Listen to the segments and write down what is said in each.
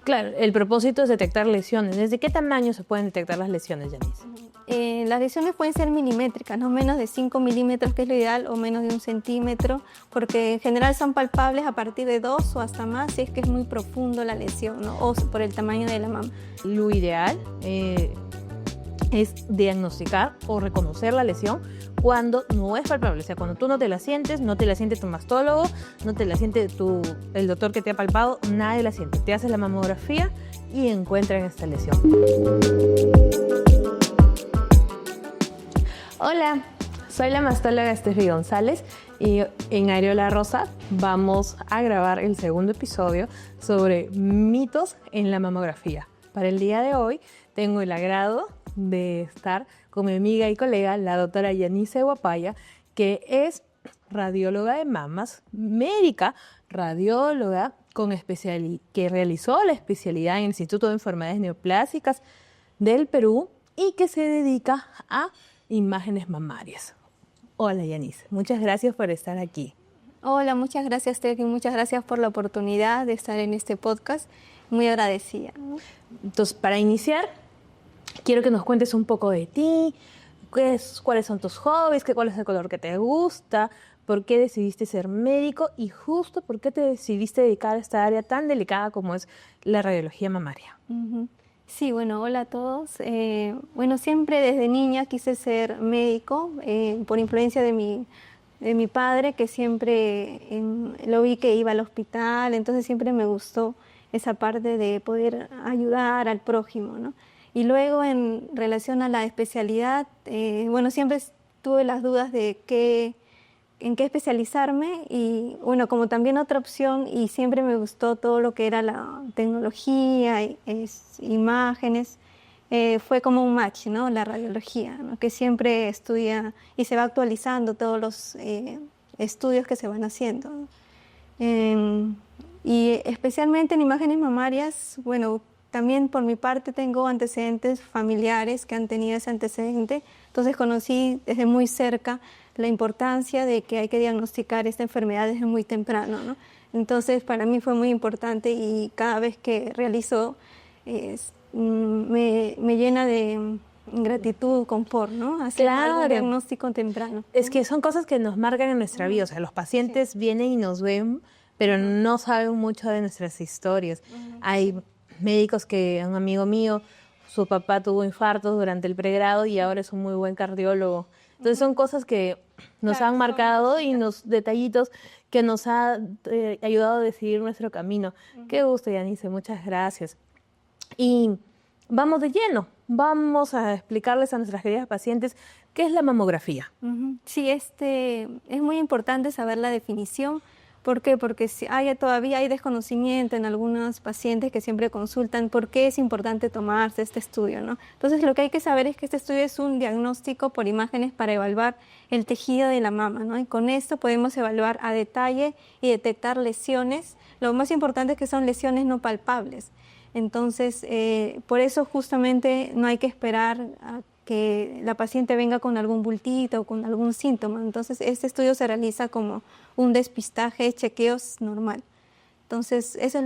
Claro, el propósito es detectar lesiones. ¿Desde qué tamaño se pueden detectar las lesiones, Yanis? Las lesiones pueden ser milimétricas, no menos de 5 milímetros, que es lo ideal, o menos de 1 centímetro, porque en general son palpables a partir de 2 o hasta más, si es que es muy profundo la lesión, ¿no? O por el tamaño de la mama. Lo ideal es diagnosticar o reconocer la lesión cuando no es palpable. O sea, cuando tú no te la sientes, no te la siente tu mastólogo, no te la siente el doctor que te ha palpado, nadie la siente. Te haces la mamografía y encuentran esta lesión. Hola, soy la mastóloga Steffi González y en Areola Rosa vamos a grabar el segundo episodio sobre mitos en la mamografía. Para el día de hoy tengo el agrado de estar con mi amiga y colega, la doctora Yanice Guapaya, que es radióloga de mamas, médica, radióloga que realizó la especialidad en el Instituto de Enfermedades Neoplásicas del Perú y que se dedica a imágenes mamarias. Hola Yanice, muchas gracias por estar aquí. Hola, muchas gracias Steffi, muchas gracias por la oportunidad de estar en este podcast, muy agradecida. Entonces, para iniciar, quiero que nos cuentes un poco de ti, cuáles son tus hobbies, cuál es el color que te gusta, por qué decidiste ser médico y justo por qué te decidiste dedicar a esta área tan delicada como es la radiología mamaria. Sí, bueno, hola a todos. Bueno, siempre desde niña quise ser médico por influencia de mi padre, que siempre lo vi que iba al hospital, entonces siempre me gustó esa parte de poder ayudar al prójimo, ¿no? Y luego en relación a la especialidad, bueno, siempre tuve las dudas de en qué especializarme y bueno, como también otra opción, y siempre me gustó todo lo que era la tecnología, imágenes, fue como un match, ¿no? La radiología, ¿no? Que siempre estudia y se va actualizando todos los estudios que se van haciendo, ¿no? Y especialmente en imágenes mamarias, bueno, también por mi parte tengo antecedentes familiares que han tenido ese antecedente, entonces conocí desde muy cerca la importancia de que hay que diagnosticar esta enfermedad desde muy temprano, ¿no? Entonces para mí fue muy importante y cada vez que realizo me llena de gratitud, confort, ¿no? Hacer algún diagnóstico temprano, ¿no? Es que son cosas que nos marcan en nuestra vida, o sea, los pacientes vienen y nos ven, pero no saben mucho de nuestras historias. Hay médicos un amigo mío, su papá tuvo infartos durante el pregrado y ahora es un muy buen cardiólogo. Entonces son cosas que nos han marcado y detallitos que nos ha ayudado a decidir nuestro camino. Qué gusto, Yanice, muchas gracias. Y vamos de lleno, vamos a explicarles a nuestras queridas pacientes qué es la mamografía. Sí, es muy importante saber la definición. ¿Por qué? Porque todavía hay desconocimiento en algunos pacientes que siempre consultan por qué es importante tomarse este estudio, ¿no? Entonces lo que hay que saber es que este estudio es un diagnóstico por imágenes para evaluar el tejido de la mama, ¿no? Y con esto podemos evaluar a detalle y detectar lesiones. Lo más importante es que son lesiones no palpables. Entonces, por eso justamente no hay que esperar a que la paciente venga con algún bultito o con algún síntoma. Entonces, este estudio se realiza como un despistaje, chequeos normal. Entonces, esa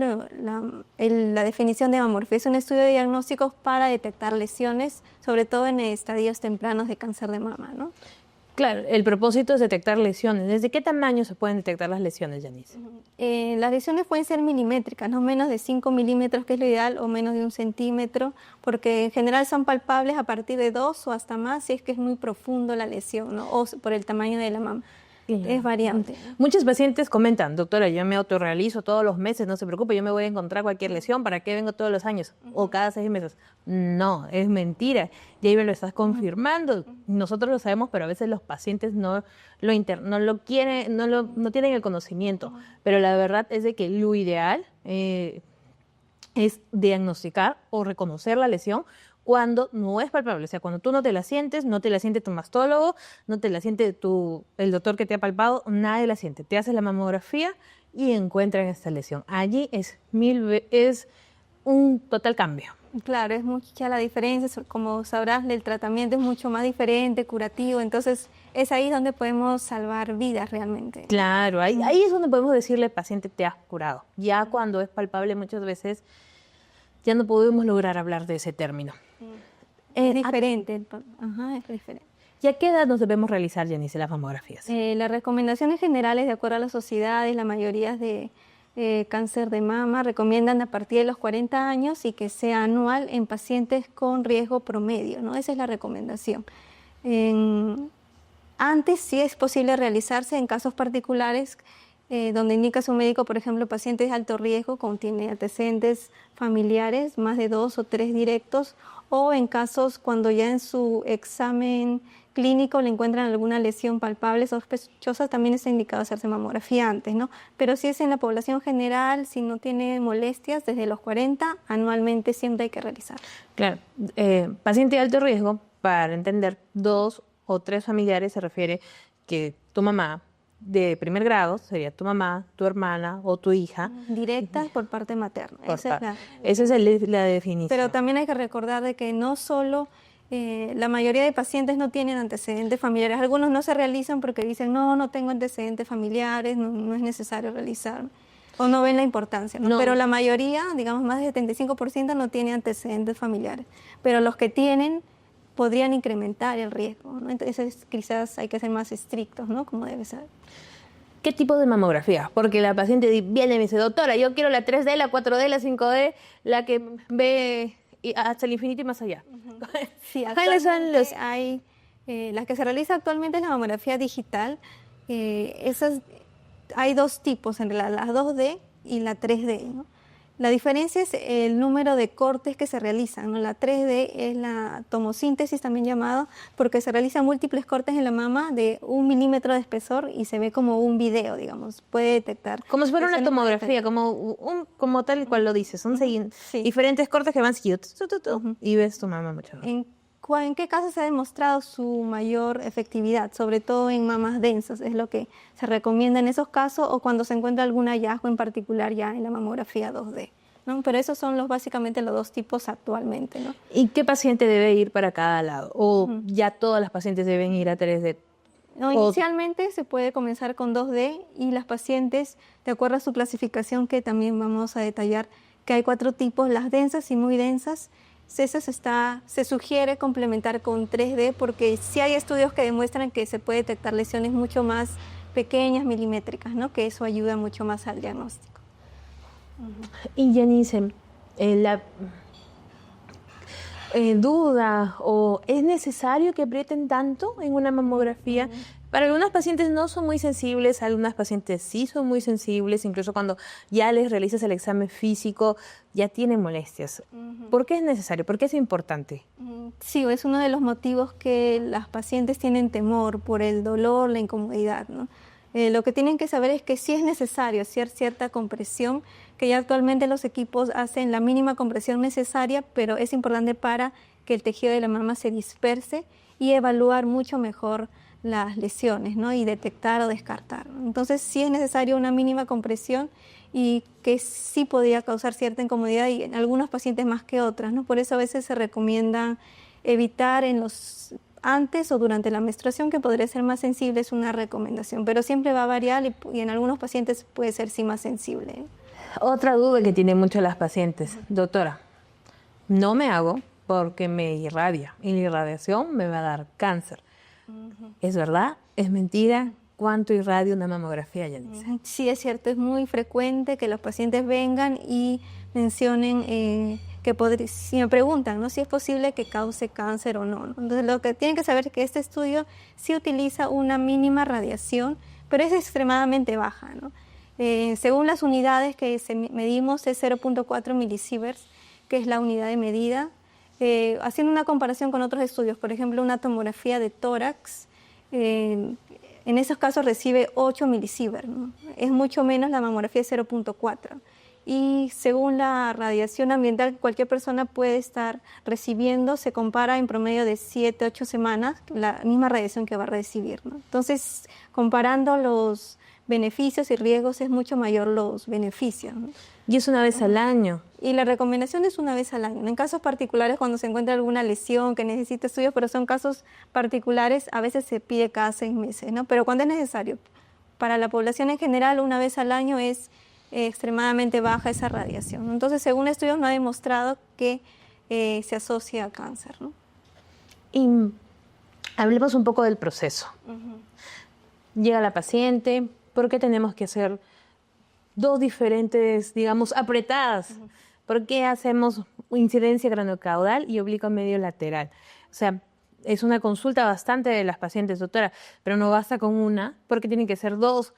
es la definición de mamografía. Es un estudio de diagnósticos para detectar lesiones, sobre todo en estadios tempranos de cáncer de mama, ¿no? Claro, el propósito es detectar lesiones. ¿Desde qué tamaño se pueden detectar las lesiones, Yanice? Las lesiones pueden ser milimétricas, no menos de 5 milímetros, que es lo ideal, o menos de 1 centímetro, porque en general son palpables a partir de 2 o hasta más, si es que es muy profundo la lesión, ¿no? O por el tamaño de la mama. Es variante. Muchos pacientes comentan, doctora, yo me autorrealizo todos los meses, no se preocupe, yo me voy a encontrar cualquier lesión, ¿para qué vengo todos los años? O cada 6 meses. No, es mentira. Y ahí me lo estás confirmando. Nosotros lo sabemos, pero a veces los pacientes no lo quieren, no tienen el conocimiento. Pero la verdad es de que lo ideal es diagnosticar o reconocer la lesión cuando no es palpable. O sea, cuando tú no te la sientes, no te la siente tu mastólogo, no te la siente el doctor que te ha palpado, nadie la siente. Te haces la mamografía y encuentran esta lesión. Allí es un total cambio. Claro, es mucha la diferencia. Como sabrás, el tratamiento es mucho más diferente, curativo. Entonces, es ahí donde podemos salvar vidas realmente. Claro, ahí es donde podemos decirle al paciente, te has curado. Ya cuando es palpable muchas veces ya no podemos lograr hablar de ese término. Es diferente. Ajá, es diferente. ¿Y a qué edad nos debemos realizar, Janice, las mamografías? Las recomendaciones generales, de acuerdo a las sociedades, la mayoría de cáncer de mama recomiendan a partir de los 40 años y que sea anual en pacientes con riesgo promedio, ¿no? Esa es la recomendación. Antes sí es posible realizarse en casos particulares donde indica su médico, por ejemplo, pacientes de alto riesgo, contiene antecedentes familiares, más de 2 o 3 directos, o en casos cuando ya en su examen clínico le encuentran alguna lesión palpable, sospechosa, también está indicado hacerse mamografía antes, ¿no? Pero si es en la población general, si no tiene molestias, desde los 40, anualmente siempre hay que realizar. Claro, paciente de alto riesgo, para entender, 2 o 3 familiares se refiere que tu mamá de primer grado sería tu mamá, tu hermana o tu hija. Directas por parte materna. Esa es la definición. Pero también hay que recordar de que no solo la mayoría de pacientes no tienen antecedentes familiares. Algunos no se realizan porque dicen, no tengo antecedentes familiares, no es necesario realizar. O no ven la importancia, ¿no? Pero la mayoría, digamos más del 75%, no tiene antecedentes familiares. Pero los que tienen podrían incrementar el riesgo, ¿no? Entonces quizás hay que ser más estrictos, ¿no? Como debe ser. ¿Qué tipo de mamografía? Porque la paciente viene y me dice, doctora, yo quiero la 3D, la 4D, la 5D, la que ve hasta el infinito y más allá. Sí, actualmente hay, las que se realiza actualmente es la mamografía digital. Esas, hay 2 tipos, en realidad, la 2D y la 3D, ¿no? La diferencia es el número de cortes que se realizan, ¿no? La 3D es la tomosíntesis, también llamado, porque se realizan múltiples cortes en la mama de 1 milímetro de espesor y se ve como un video, digamos, puede detectar. Como si fuera una tomografía, como tal y cual lo dice, son diferentes cortes que van siguiendo y ves tu mama mucho mejor. ¿En qué casos se ha demostrado su mayor efectividad? Sobre todo en mamas densas, es lo que se recomienda en esos casos, o cuando se encuentra algún hallazgo en particular ya en la mamografía 2D, ¿no? Pero esos son básicamente los 2 tipos actualmente, ¿no? ¿Y qué paciente debe ir para cada lado? ¿O ya todas las pacientes deben ir a 3D? No, inicialmente se puede comenzar con 2D y las pacientes, de acuerdo a su clasificación, que también vamos a detallar, que hay 4 tipos, las densas y muy densas. Se sugiere complementar con 3D porque sí hay estudios que demuestran que se puede detectar lesiones mucho más pequeñas, milimétricas, ¿no? Que eso ayuda mucho más al diagnóstico. Y Janice, la duda o ¿es necesario que aprieten tanto en una mamografía? Para algunos pacientes no son muy sensibles, algunas pacientes sí son muy sensibles, incluso cuando ya les realizas el examen físico ya tienen molestias. ¿Por qué es necesario? ¿Por qué es importante? Sí, es uno de los motivos que las pacientes tienen temor por el dolor, la incomodidad, ¿no? Lo que tienen que saber es que sí es necesario hacer cierta compresión, que ya actualmente los equipos hacen la mínima compresión necesaria, pero es importante para que el tejido de la mama se disperse y evaluar mucho mejor las lesiones, ¿no? Y detectar o descartar. Entonces sí es necesario una mínima compresión y que sí podría causar cierta incomodidad y en algunos pacientes más que otras, ¿no? Por eso a veces se recomienda evitar antes o durante la menstruación, que podría ser más sensible, es una recomendación, pero siempre va a variar y en algunos pacientes puede ser sí más sensible. Otra duda que tienen mucho las pacientes, doctora, no me hago porque me irradia y la irradiación me va a dar cáncer. ¿Es verdad? ¿Es mentira? ¿Cuánto irradia una mamografía, Janice? Sí, es cierto, es muy frecuente que los pacientes vengan y mencionen si me preguntan, ¿no? Si es posible que cause cáncer o no, ¿no? Entonces lo que tienen que saber es que este estudio sí utiliza una mínima radiación, pero es extremadamente baja, ¿no? Según las unidades que medimos es 0.4 milisieverts, que es la unidad de medida. Haciendo una comparación con otros estudios, por ejemplo, una tomografía de tórax, en esos casos recibe 8 milisieverts, ¿no? Es mucho menos la mamografía de 0.4. Y según la radiación ambiental que cualquier persona puede estar recibiendo, se compara en promedio de 7, 8 semanas la misma radiación que va a recibir, ¿no? Entonces, comparando los beneficios y riesgos, es mucho mayor los beneficios, ¿no? Y es una vez al año. Y la recomendación es una vez al año. En casos particulares, cuando se encuentra alguna lesión que necesita estudios, pero son casos particulares, a veces se pide cada 6 meses, ¿no? Pero cuando es necesario. Para la población en general, una vez al año es extremadamente baja esa radiación. Entonces, según estudios, no ha demostrado que se asocia a cáncer, ¿no? Y hablemos un poco del proceso. Llega la paciente, ¿por qué tenemos que hacer dos diferentes, digamos, apretadas? ¿Por qué hacemos incidencia craneocaudal y oblicuo medio lateral? O sea, es una consulta bastante de las pacientes, doctora, pero no basta con una, porque tienen que ser dos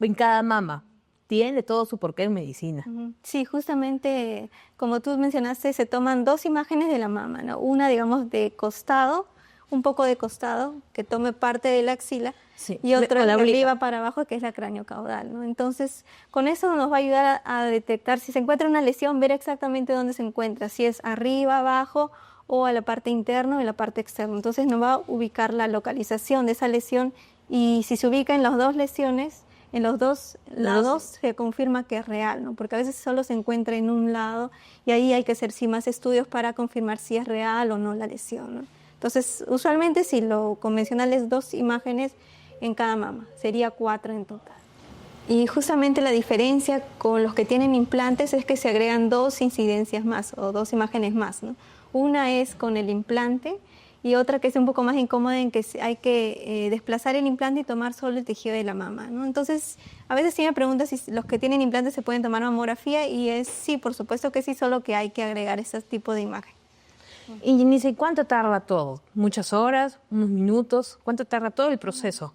en cada mama. Tiene todo su porqué en medicina. Sí, justamente, como tú mencionaste, se toman dos imágenes de la mama, ¿no? Una, digamos, de costado, un poco de costado, que tome parte de la axila, sí, y otro de arriba para abajo, que es la craneocaudal, ¿no? Entonces, con eso nos va a ayudar a detectar si se encuentra una lesión, ver exactamente dónde se encuentra, si es arriba, abajo, o a la parte interna o en la parte externa. Entonces nos va a ubicar la localización de esa lesión, y si se ubica en las dos lesiones, en los dos lados, se confirma que es real, ¿no? Porque a veces solo se encuentra en un lado, y ahí hay que hacer más estudios para confirmar si es real o no la lesión, ¿no? Entonces, usualmente si lo convencional es dos imágenes en cada mama, sería 4 en total. Y justamente la diferencia con los que tienen implantes es que se agregan dos incidencias más o dos imágenes más, ¿no? Una es con el implante y otra que es un poco más incómoda, en que hay que desplazar el implante y tomar solo el tejido de la mama, ¿no? Entonces, a veces sí me preguntan si los que tienen implantes se pueden tomar mamografía, y es sí, por supuesto que sí, solo que hay que agregar ese tipo de imagen. Y Janice, ¿cuánto tarda todo? ¿Muchas horas? ¿Unos minutos? ¿Cuánto tarda todo el proceso?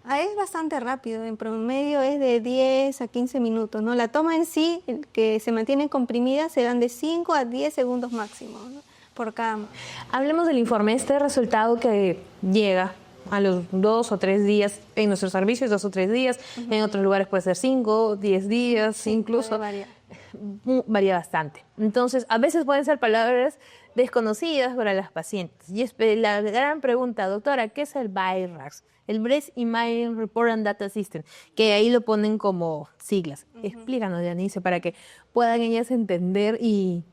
Es bastante rápido, en promedio es de 10 a 15 minutos, ¿no? La toma en sí, que se mantiene comprimida, se dan de 5 a 10 segundos máximo, ¿no? Por cada mama. Hablemos del informe, este resultado que llega a los 2 o 3 días en nuestros servicios, 2 o 3 días, en otros lugares puede ser 5, 10 días, sí, incluso. Varía bastante. Entonces, a veces pueden ser palabras desconocidas para las pacientes. Y es la gran pregunta, doctora, ¿qué es el BIRAS? El Breast Imaging Report and Data System, que ahí lo ponen como siglas. Explícanos, Janice, para que puedan ellas entender y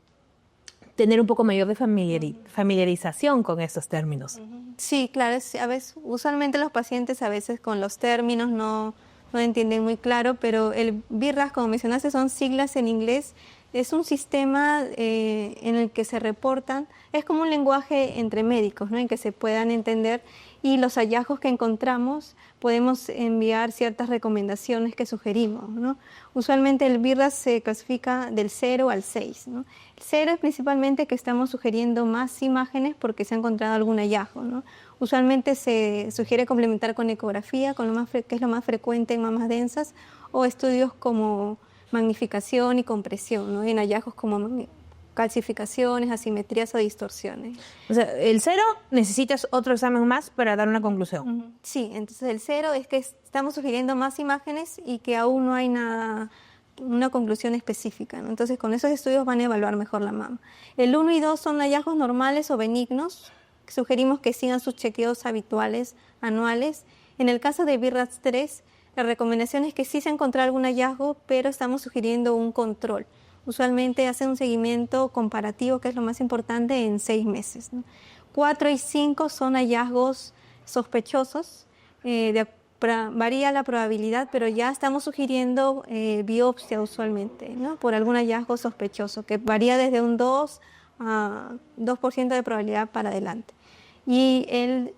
tener un poco mayor de familiarización con estos términos. Sí, claro, a veces, usualmente los pacientes a veces con los términos no entienden muy claro, pero el BIRAS, como mencionaste, son siglas en inglés. Es un sistema en el que se reportan, es como un lenguaje entre médicos, ¿no? En que se puedan entender, y los hallazgos que encontramos podemos enviar ciertas recomendaciones que sugerimos, ¿no? Usualmente el BIRAS se clasifica del 0 al 6, ¿no? El 0 es principalmente que estamos sugiriendo más imágenes porque se ha encontrado algún hallazgo, ¿no? Usualmente se sugiere complementar con ecografía, que es lo más frecuente en mamas densas, o estudios como magnificación y compresión, ¿no? En hallazgos como calcificaciones, asimetrías o distorsiones. O sea, el 0 necesitas otro examen más para dar una conclusión. Sí, entonces el 0 es que estamos sugiriendo más imágenes y que aún no hay nada, una conclusión específica, ¿no? Entonces con esos estudios van a evaluar mejor la mama. El 1 y 2 son hallazgos normales o benignos. Sugerimos que sigan sus chequeos habituales anuales. En el caso de BIRAS 3, la recomendación es que sí se encontró algún hallazgo, pero estamos sugiriendo un control. Usualmente hacen un seguimiento comparativo, que es lo más importante, en 6 meses, ¿no? 4 y 5 son hallazgos sospechosos. Varía la probabilidad, pero ya estamos sugiriendo biopsia usualmente, ¿no? Por algún hallazgo sospechoso, que varía desde un 2 a 2% de probabilidad para adelante. Y el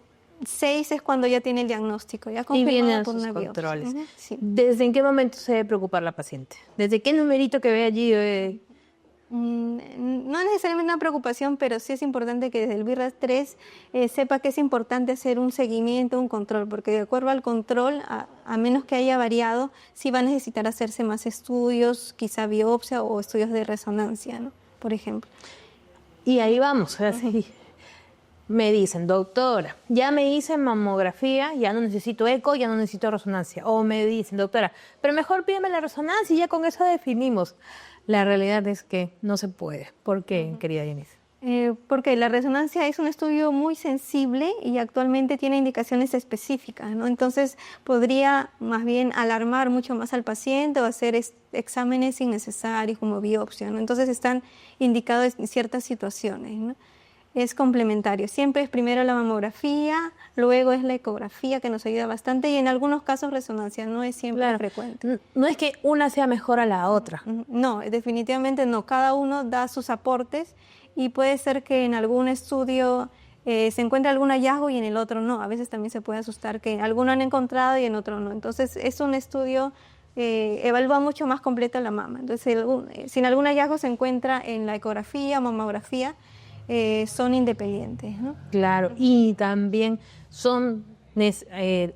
6 es cuando ya tiene el diagnóstico, ya confirmado por una biopsia. Controles. Sí. ¿Desde en qué momento se debe preocupar la paciente? ¿Desde qué numerito que ve allí? No necesariamente una preocupación, pero sí es importante que desde el BIRAS 3 sepa que es importante hacer un seguimiento, un control, porque de acuerdo al control, a menos que haya variado, sí va a necesitar hacerse más estudios, quizá biopsia o estudios de resonancia, ¿no? Por ejemplo. Y ahí vamos, así. Me dicen, doctora, ya me hice mamografía, ya no necesito eco, ya no necesito resonancia. O me dicen, doctora, pero mejor pídeme la resonancia y ya con eso definimos. La realidad es que no se puede. ¿Por qué, querida Janice? Porque la resonancia es un estudio muy sensible y actualmente tiene indicaciones específicas, ¿no? Entonces podría más bien alarmar mucho más al paciente o hacer exámenes innecesarios como biopsia, ¿no? Entonces están indicados en ciertas situaciones, ¿no? es complementario. Siempre es primero la mamografía, luego es la ecografía, que nos ayuda bastante, y en algunos casos resonancia, no es siempre frecuente. No es que una sea mejor a la otra. No, definitivamente no. Cada uno da sus aportes y puede ser que en algún estudio se encuentre algún hallazgo y en el otro no. A veces también se puede asustar que en alguno han encontrado y en otro no. Entonces es un estudio evalúa mucho más completa la mama. Entonces si en algún hallazgo se encuentra en la ecografía, mamografía, son independientes, ¿no? Claro, y también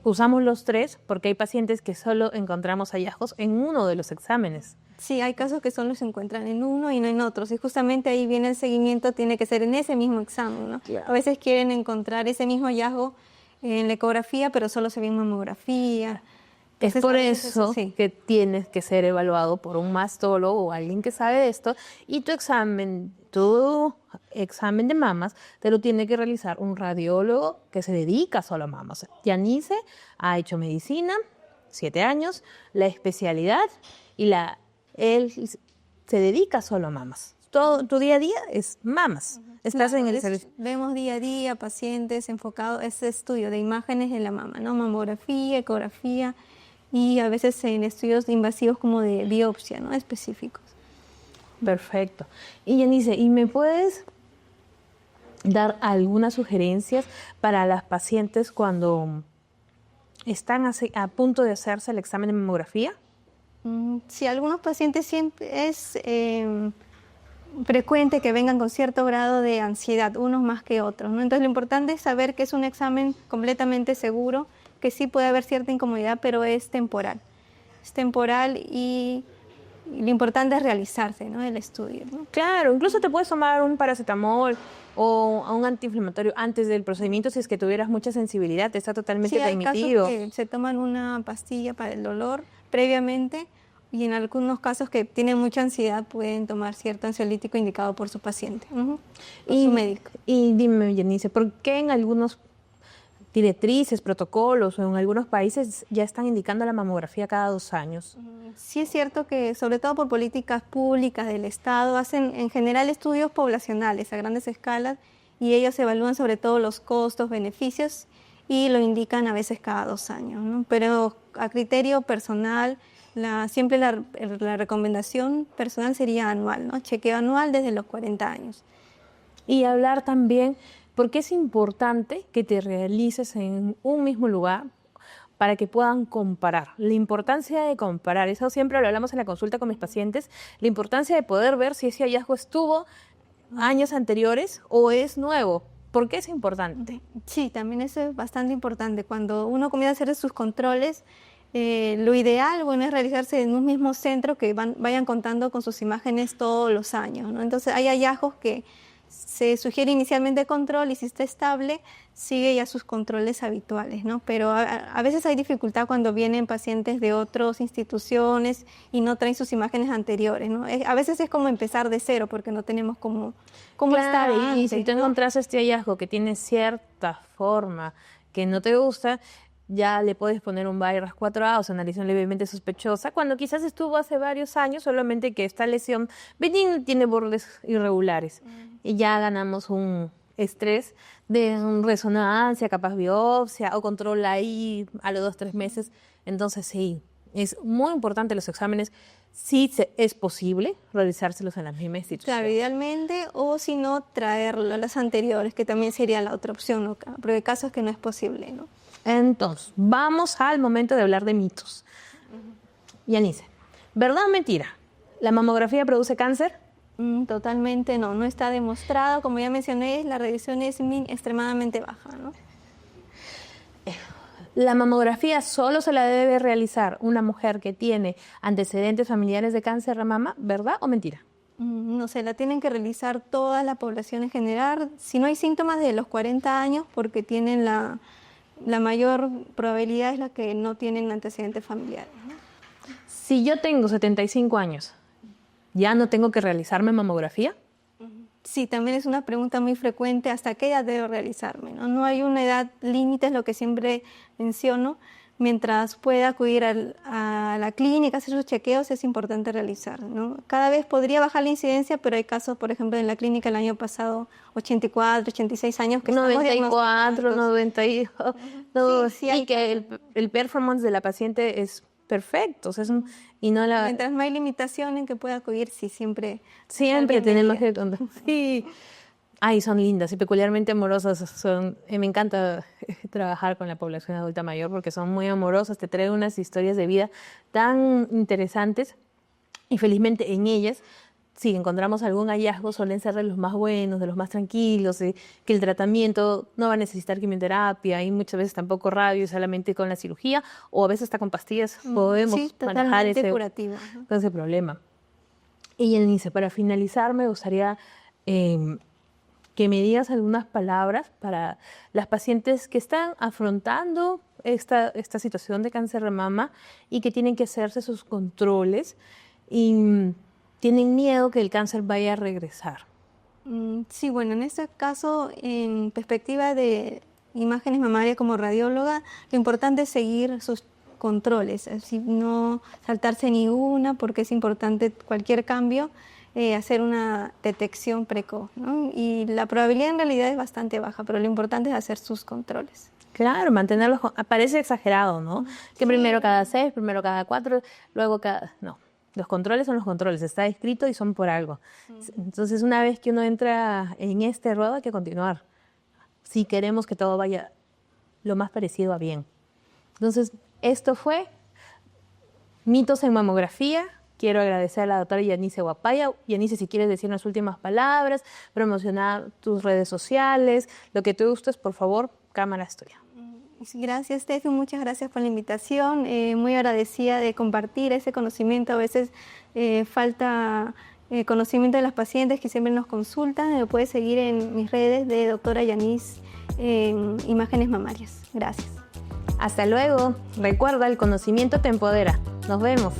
usamos los tres porque hay pacientes que solo encontramos hallazgos en uno de los exámenes. Sí, hay casos que solo se encuentran en uno y no en otros, y justamente ahí viene el seguimiento, tiene que ser en ese mismo examen, ¿no? Claro. A veces quieren encontrar ese mismo hallazgo en la ecografía, pero solo se ve en mamografía. Es Entonces, por a veces eso sí. que tienes que ser evaluado por un mastólogo o alguien que sabe de esto, y tu examen de mamas te lo tiene que realizar un radiólogo que se dedica solo a mamas. Yanice ha hecho medicina, 7 años, la especialidad, y él se dedica solo a mamas. Todo tu día a día es mamas. Estás en el servicio. Vemos día a día pacientes enfocados a ese estudio de imágenes de la mama, ¿no? Mamografía, ecografía, y a veces en estudios invasivos como de biopsia, ¿no? Específicos. Perfecto. Y Yanice, ¿y me puedes dar algunas sugerencias para las pacientes cuando están a punto de hacerse el examen de mamografía? Sí, algunos pacientes siempre es frecuente que vengan con cierto grado de ansiedad, unos más que otros, ¿no? Entonces lo importante es saber que es un examen completamente seguro, que sí puede haber cierta incomodidad, pero es temporal. Es temporal y lo importante es realizarse, ¿no? El estudio, ¿no? Claro, incluso te puedes tomar un paracetamol o un antiinflamatorio antes del procedimiento si es que tuvieras mucha sensibilidad, está totalmente permitido. Hay casos que se toman una pastilla para el dolor previamente, y en algunos casos que tienen mucha ansiedad pueden tomar cierto ansiolítico indicado por su paciente, por su médico. Y dime, Yanice, ¿por qué en algunos directrices, protocolos o en algunos países ya están indicando la mamografía cada 2 años? Sí es cierto que, sobre todo por políticas públicas del Estado, hacen en general estudios poblacionales a grandes escalas, y ellos evalúan sobre todo los costos, beneficios, y lo indican a veces cada 2 años, ¿no? Pero a criterio personal, siempre la recomendación personal sería anual, ¿no? Chequeo anual desde los 40 años. Y hablar también, porque es importante que te realices en un mismo lugar para que puedan comparar. La importancia de comparar, eso siempre lo hablamos en la consulta con mis pacientes, la importancia de poder ver si ese hallazgo estuvo años anteriores o es nuevo. ¿Por qué es importante? Sí, también eso es bastante importante. Cuando uno comienza a hacer sus controles, lo ideal, bueno, es realizarse en un mismo centro que vayan contando con sus imágenes todos los años, ¿no? Entonces hay hallazgos que se sugiere inicialmente control, y si está estable, sigue ya sus controles habituales, ¿no? Pero a veces hay dificultad cuando vienen pacientes de otras instituciones y no traen sus imágenes anteriores, ¿no? A veces es como empezar de cero porque no tenemos cómo estar Claro, y antes, si tú ¿no? encontrás este hallazgo que tiene cierta forma que no te gusta, ya le puedes poner un BI-RAS 4A o señalización levemente sospechosa, cuando quizás estuvo hace varios años, solamente que esta lesión benigna tiene bordes irregulares. Y ya ganamos un estrés de resonancia, capaz biopsia o control ahí a los 2-3 meses. Entonces sí, es muy importante los exámenes. Sí es posible realizárselos en la misma institución. Claro, idealmente, o si no, traerlo a las anteriores, que también sería la otra opción, ¿no? Pero hay casos que no es posible, ¿no? Entonces, vamos al momento de hablar de mitos. Yanice, ¿verdad o mentira? ¿La mamografía produce cáncer? Totalmente no está demostrado. Como ya mencioné, la radiación es extremadamente baja, ¿no? ¿La mamografía solo se la debe realizar una mujer que tiene antecedentes familiares de cáncer de mama? ¿Verdad o mentira? No sé, la tienen que realizar toda la población en general. Si no hay síntomas de los 40 años, porque tienen la mayor probabilidad es la que no tienen antecedentes familiares, ¿no? Si yo tengo 75 años, ¿ya no tengo que realizarme mamografía? Sí, también es una pregunta muy frecuente, ¿hasta qué edad debo realizarme? No hay una edad límite, es lo que siempre menciono. mientras pueda acudir a la clínica, hacer sus chequeos, es importante realizar, ¿no? Cada vez podría bajar la incidencia, pero hay casos, por ejemplo, en la clínica el año pasado, 84, 86 años, que 94, 92, no, Sí, hay y que el performance de la paciente es perfecto. O sea, y no la... Mientras no hay limitación en que pueda acudir, sí, siempre tenemos que... bienvenida. Sí. Ay, son lindas y peculiarmente amorosas. Me encanta trabajar con la población adulta mayor porque son muy amorosas, te traen unas historias de vida tan interesantes y felizmente en ellas, si encontramos algún hallazgo, suelen ser de los más buenos, de los más tranquilos, que el tratamiento no va a necesitar quimioterapia y muchas veces tampoco radio, solamente con la cirugía o a veces hasta con pastillas podemos manejar curativo. ese problema. Y Yanice, para finalizar me gustaría... que me digas algunas palabras para las pacientes que están afrontando esta situación de cáncer de mama y que tienen que hacerse sus controles y tienen miedo que el cáncer vaya a regresar. Sí, bueno, en este caso, en perspectiva de imágenes mamarias como radióloga, lo importante es seguir sus controles, así no saltarse ni una, porque es importante cualquier cambio. Hacer una detección precoz, ¿no? Y la probabilidad en realidad es bastante baja, pero lo importante es hacer sus controles. Claro, mantenerlos, parece exagerado, ¿no? Que primero cada 6, primero cada 4, luego cada... No, los controles son los controles, está escrito y son por algo. Entonces, una vez que uno entra en este ruedo, hay que continuar. Si queremos que todo vaya lo más parecido a bien. Entonces, esto fue Mitos en Mamografía. Quiero agradecer a la doctora Yanice Huapaya. Yanice, si quieres decir unas últimas palabras, promocionar tus redes sociales, lo que tú gustes, por favor, cámara es tuya. Gracias, Steffi, muchas gracias por la invitación. Muy agradecida de compartir ese conocimiento. A veces falta conocimiento de las pacientes que siempre nos consultan. Me puedes seguir en mis redes de doctora Yanice en Imágenes Mamarias. Gracias. Hasta luego. Recuerda, el conocimiento te empodera. Nos vemos.